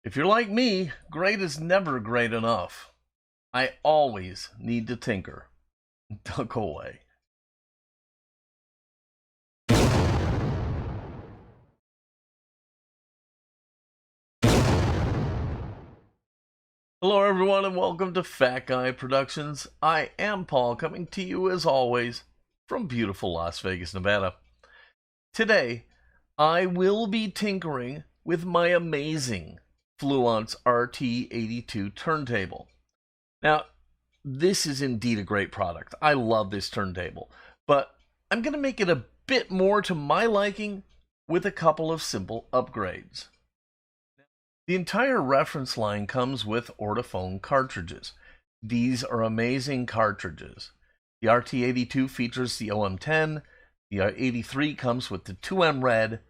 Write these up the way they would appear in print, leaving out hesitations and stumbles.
If you're like me, great is never great enough. I always need to tinker. Duck away. Hello everyone and welcome to Fat Guy Productions. I am Paul, coming to you as always from beautiful Las Vegas, Nevada. Today, I will be tinkering with my amazing Fluance RT82 Turntable. Now, this is indeed a great product. I love this turntable, but I'm going to make it a bit more to my liking with a couple of simple upgrades. The entire reference line comes with Ortophone cartridges. These are amazing cartridges. The RT82 features the OM10, the 83 comes with the 2M red,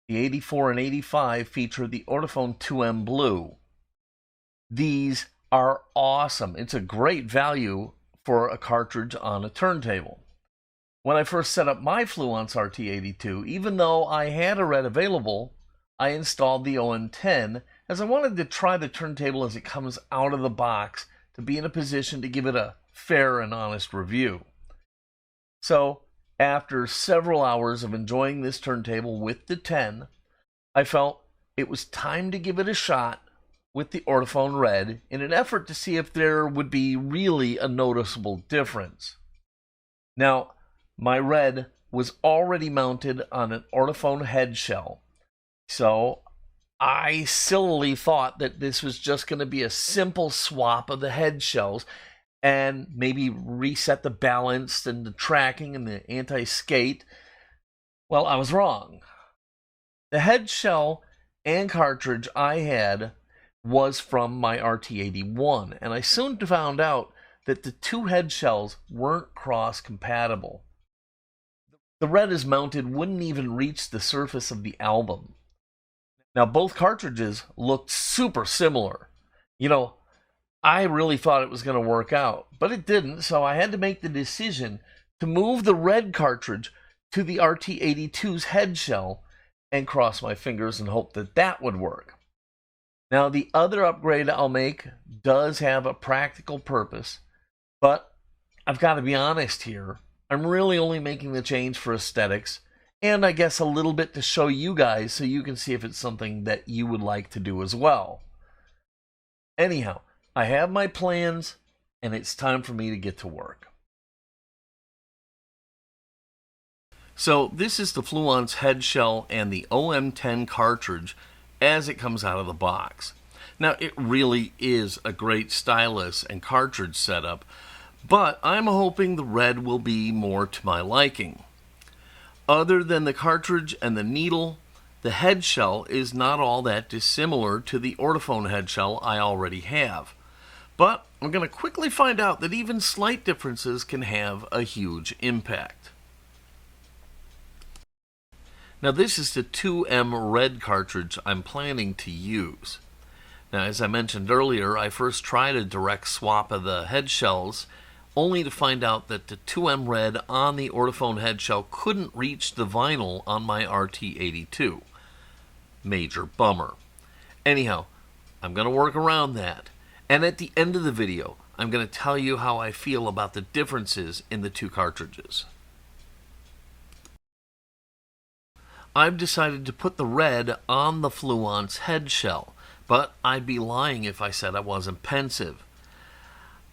the 84 and 85 feature the Ortophone 2M blue. These are awesome. It's a great value for a cartridge on a turntable. When I first set up my Fluance RT82, even though I had a red available, I installed the OM10 as I wanted to try the turntable as it comes out of the box to be in a position to give it a fair and honest review. So, after several hours of enjoying this turntable with the 10, I felt it was time to give it a shot with the Ortophone Red in an effort to see if there would be really a noticeable difference. Now, my Red was already mounted on an Ortophone head shell, so I sillily thought that this was just going to be a simple swap of the head shells and maybe reset the balance and the tracking and the anti-skate. Well, I was wrong. The head shell and cartridge I had was from my RT81, and I soon found out that the two head shells weren't cross-compatible. The red as mounted wouldn't even reach the surface of the album. Now, both cartridges looked super similar. I really thought it was going to work out, but it didn't, so I had to make the decision to move the red cartridge to the RT82's head shell and cross my fingers and hope that that would work. Now, the other upgrade I'll make does have a practical purpose, but I've got to be honest here. I'm really only making the change for aesthetics, and I guess a little bit to show you guys so you can see if it's something that you would like to do as well. Anyhow, I have my plans, and it's time for me to get to work. So this is the Fluance head shell and the OM10 cartridge as it comes out of the box. Now, it really is a great stylus and cartridge setup, but I'm hoping the red will be more to my liking. Other than the cartridge and the needle, the head shell is not all that dissimilar to the Ortophone head shell I already have. But I'm going to quickly find out that even slight differences can have a huge impact. Now, this is the 2M red cartridge I'm planning to use. Now, as I mentioned earlier, I first tried a direct swap of the head shells, only to find out that the 2M red on the Ortophone head shell couldn't reach the vinyl on my RT82. Major bummer. Anyhow, I'm going to work around that. And at the end of the video, I'm going to tell you how I feel about the differences in the two cartridges. I've decided to put the red on the Fluance head shell, but I'd be lying if I said I wasn't pensive.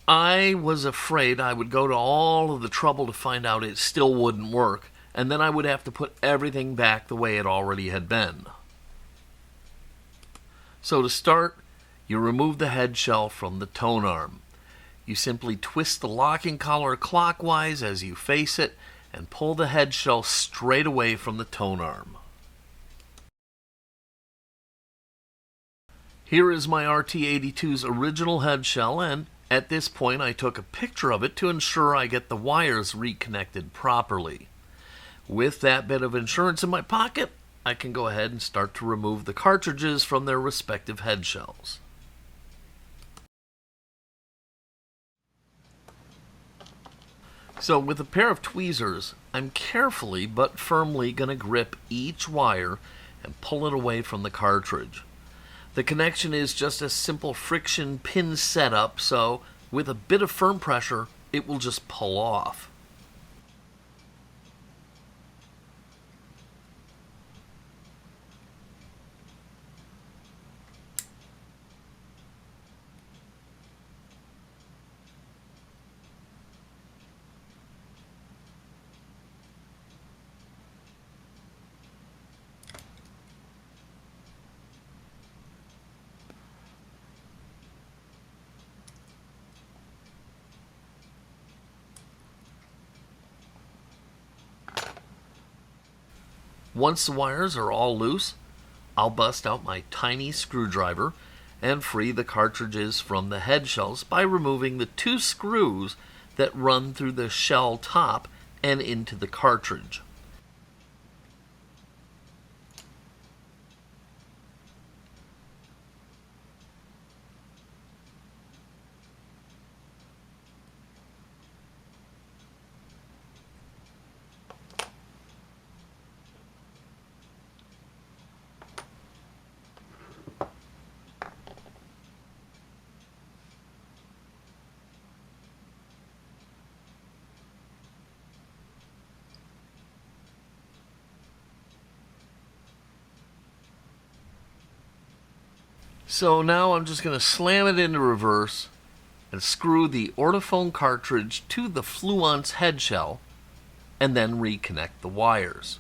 I was afraid I would go to all of the trouble to find out it still wouldn't work, and then I would have to put everything back the way it already had been. So to start, you remove the head shell from the tone arm. You simply twist the locking collar clockwise as you face it and pull the head shell straight away from the tone arm. Here is my RT82's original head shell, and at this point I took a picture of it to ensure I get the wires reconnected properly. With that bit of insurance in my pocket, I can go ahead and start to remove the cartridges from their respective head shells. So with a pair of tweezers, I'm carefully but firmly going to grip each wire and pull it away from the cartridge. The connection is just a simple friction pin setup, so with a bit of firm pressure, it will just pull off. Once the wires are all loose, I'll bust out my tiny screwdriver and free the cartridges from the head shells by removing the 2 screws that run through the shell top and into the cartridge. So now I'm just going to slam it into reverse and screw the orthophone cartridge to the Fluance head shell and then reconnect the wires.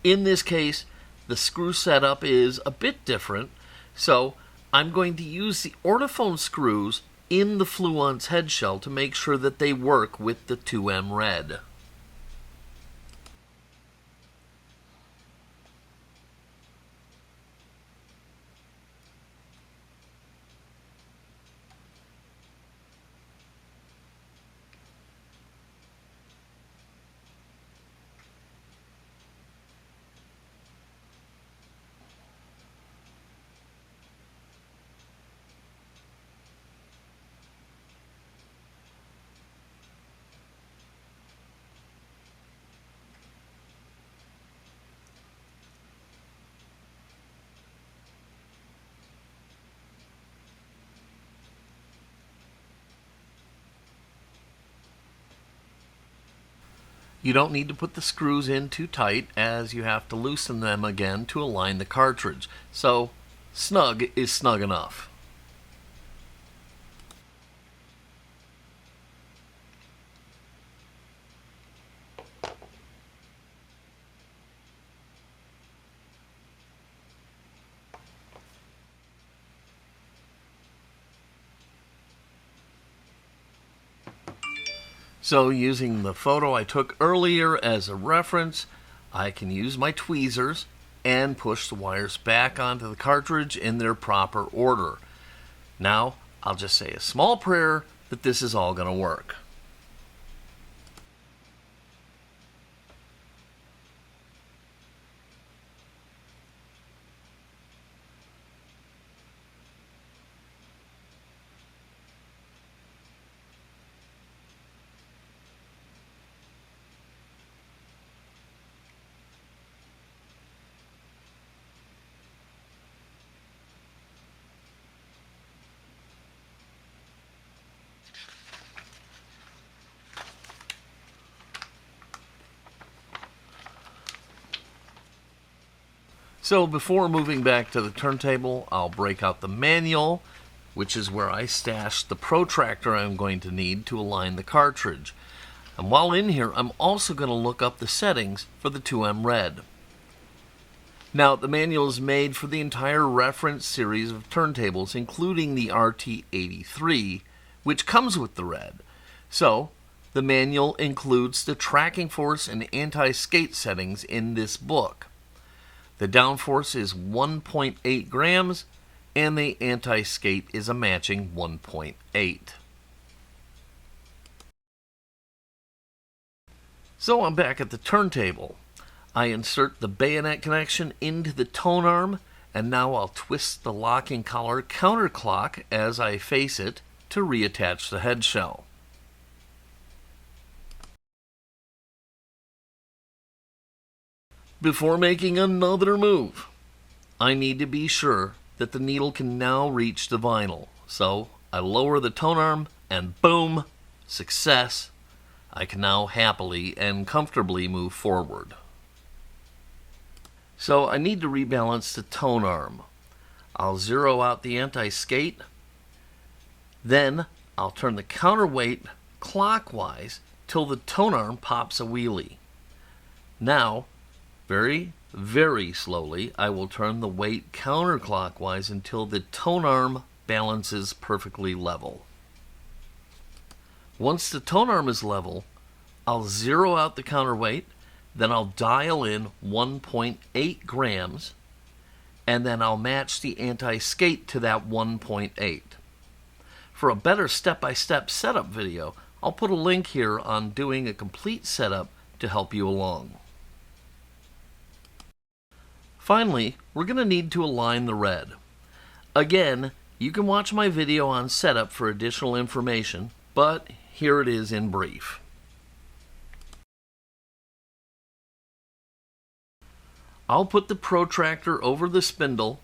In this case, the screw setup is a bit different, so I'm going to use the orthophone screws in the Fluance head shell to make sure that they work with the 2M red. You don't need to put the screws in too tight, as you have to loosen them again to align the cartridge. So, snug is snug enough. So using the photo I took earlier as a reference, I can use my tweezers and push the wires back onto the cartridge in their proper order. Now, I'll just say a small prayer that this is all going to work. So before moving back to the turntable, I'll break out the manual, which is where I stashed the protractor I'm going to need to align the cartridge. And while in here, I'm also going to look up the settings for the 2M red. Now, the manual is made for the entire reference series of turntables, including the RT83, which comes with the red. So, the manual includes the tracking force and anti-skate settings in this book. The downforce is 1.8 grams, and the anti-skate is a matching 1.8. So I'm back at the turntable. I insert the bayonet connection into the tone arm, and now I'll twist the locking collar counterclock as I face it to reattach the head shell. Before making another move, I need to be sure that the needle can now reach the vinyl. So I lower the tone arm and boom, success. I can now happily and comfortably move forward. So I need to rebalance the tone arm. I'll zero out the anti-skate. Then I'll turn the counterweight clockwise till the tone arm pops a wheelie. Now, very, very slowly, I will turn the weight counterclockwise until the tone arm balances perfectly level. Once the tone arm is level, I'll zero out the counterweight, then I'll dial in 1.8 grams, and then I'll match the anti-skate to that 1.8. For a better step-by-step setup video, I'll put a link here on doing a complete setup to help you along. Finally, we're going to need to align the red. Again, you can watch my video on setup for additional information, but here it is in brief. I'll put the protractor over the spindle,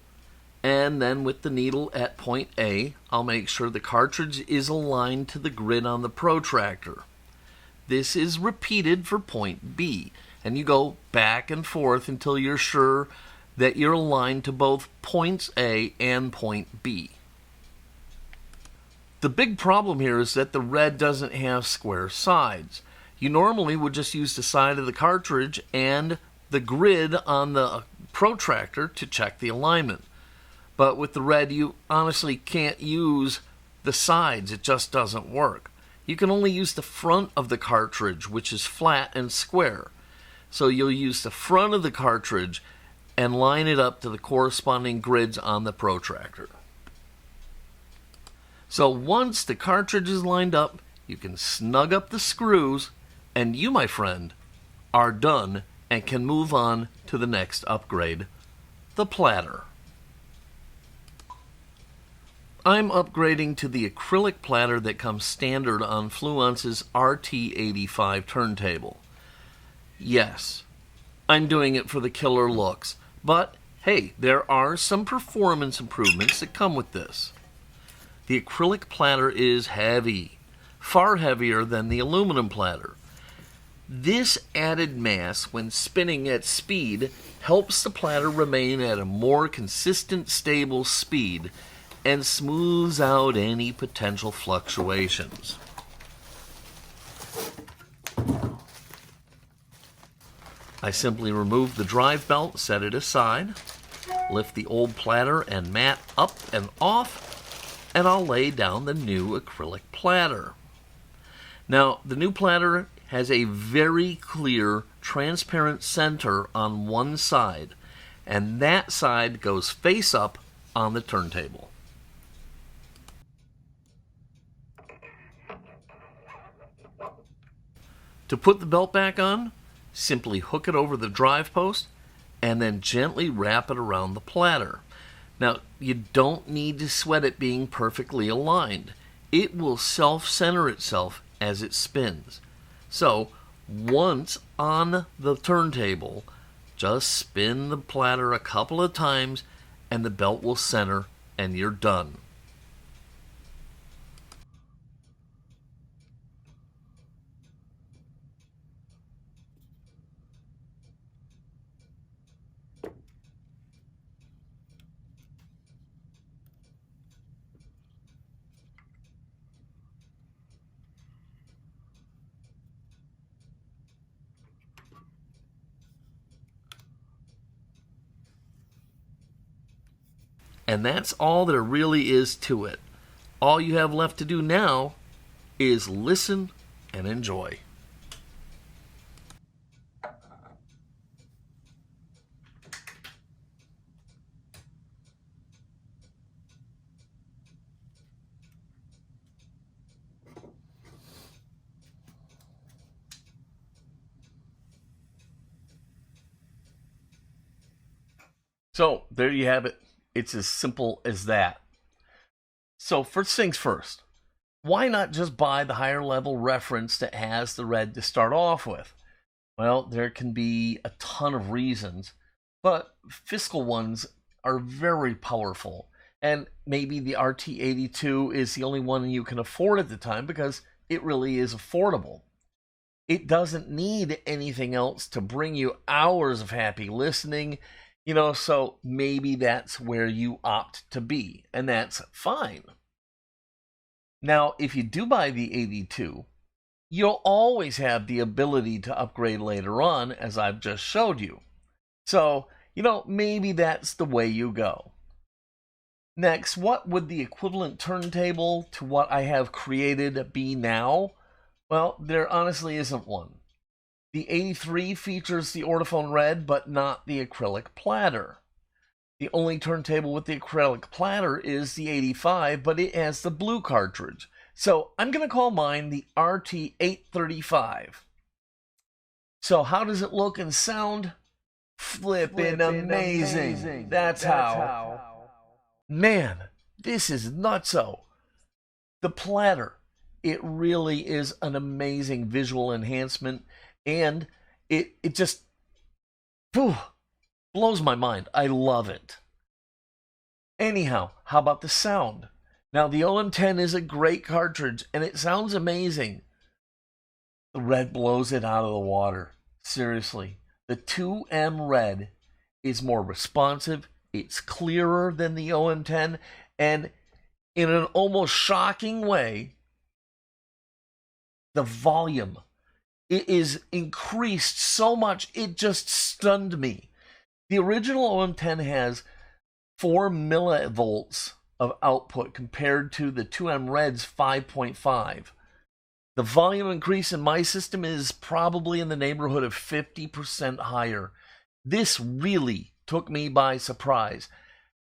and then with the needle at point A, I'll make sure the cartridge is aligned to the grid on the protractor. This is repeated for point B, and you go back and forth until you're sure that you're aligned to both points A and point B. The big problem here is that the red doesn't have square sides. You normally would just use the side of the cartridge and the grid on the protractor to check the alignment. But with the red, you honestly can't use the sides. It just doesn't work. You can only use the front of the cartridge, which is flat and square. So you'll use the front of the cartridge and line it up to the corresponding grids on the protractor. So once the cartridge is lined up, you can snug up the screws, and you, my friend, are done and can move on to the next upgrade, the platter. I'm upgrading to the acrylic platter that comes standard on Fluance's RT85 turntable. Yes, I'm doing it for the killer looks, but hey, there are some performance improvements that come with this. The acrylic platter is heavy, far heavier than the aluminum platter. This added mass, when spinning at speed, helps the platter remain at a more consistent, stable speed and smooths out any potential fluctuations. I simply remove the drive belt, set it aside, lift the old platter and mat up and off, and I'll lay down the new acrylic platter. Now, the new platter has a very clear, transparent center on one side, and that side goes face up on the turntable. To put the belt back on, simply hook it over the drive post and then gently wrap it around the platter. Now, you don't need to sweat it being perfectly aligned. It will self-center itself as it spins. So, once on the turntable, just spin the platter a couple of times and the belt will center and you're done. And that's all there really is to it. All you have left to do now is listen and enjoy. So there you have it. It's as simple as that. So first things first, why not just buy the higher level reference that has the red to start off with? Well, there can be a ton of reasons, but fiscal ones are very powerful. And maybe the RT82 is the only one you can afford at the time because it really is affordable. It doesn't need anything else to bring you hours of happy listening, so maybe that's where you opt to be, and that's fine. Now, if you do buy the 82, you'll always have the ability to upgrade later on, as I've just showed you. So, maybe that's the way you go. Next, what would the equivalent turntable to what I have created be now? Well, there honestly isn't one. The 83 features the Ortophone Red, but not the acrylic platter. The only turntable with the acrylic platter is the 85, but it has the blue cartridge. So I'm going to call mine the RT835. So how does it look and sound? Flippin' amazing. That's how. Man, this is nutso. The platter. It really is an amazing visual enhancement, and it just blows my mind. I love it. Anyhow, how about the sound? Now, the OM10 is a great cartridge, and it sounds amazing. The red blows it out of the water. Seriously. The 2M Red is more responsive, it's clearer than the OM10, and in an almost shocking way, the volume, it is increased so much, it just stunned me. The original OM10 has 4 millivolts of output compared to the 2M Red's 5.5. The volume increase in my system is probably in the neighborhood of 50% higher. This really took me by surprise.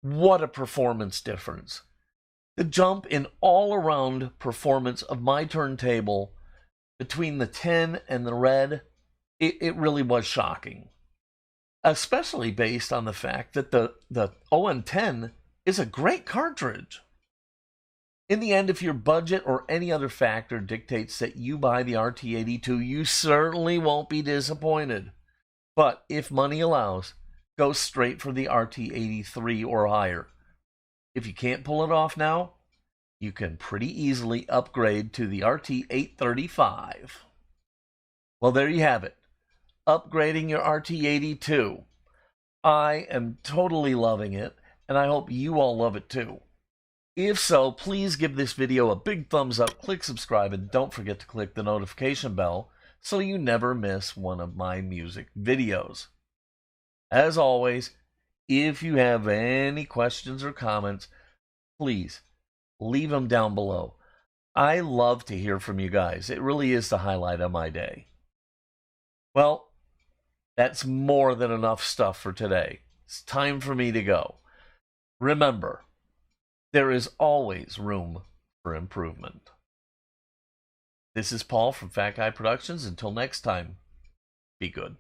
What a performance difference. The jump in all-around performance of my turntable between the 10 and the Red, it really was shocking. Especially based on the fact that the OM10 is a great cartridge. In the end, if your budget or any other factor dictates that you buy the RT82, you certainly won't be disappointed. But if money allows, go straight for the RT83 or higher. If you can't pull it off now, you can pretty easily upgrade to the RT835. Well, there you have it. Upgrading your RT82. I am totally loving it, and I hope you all love it too. If so, please give this video a big thumbs up, click subscribe, and don't forget to click the notification bell so you never miss one of my music videos. As always, if you have any questions or comments, please leave them down below. I love to hear from you guys. It really is the highlight of my day. Well, that's more than enough stuff for today. It's time for me to go. Remember, there is always room for improvement. This is Paul from Fat Guy Productions. Until next time, be good.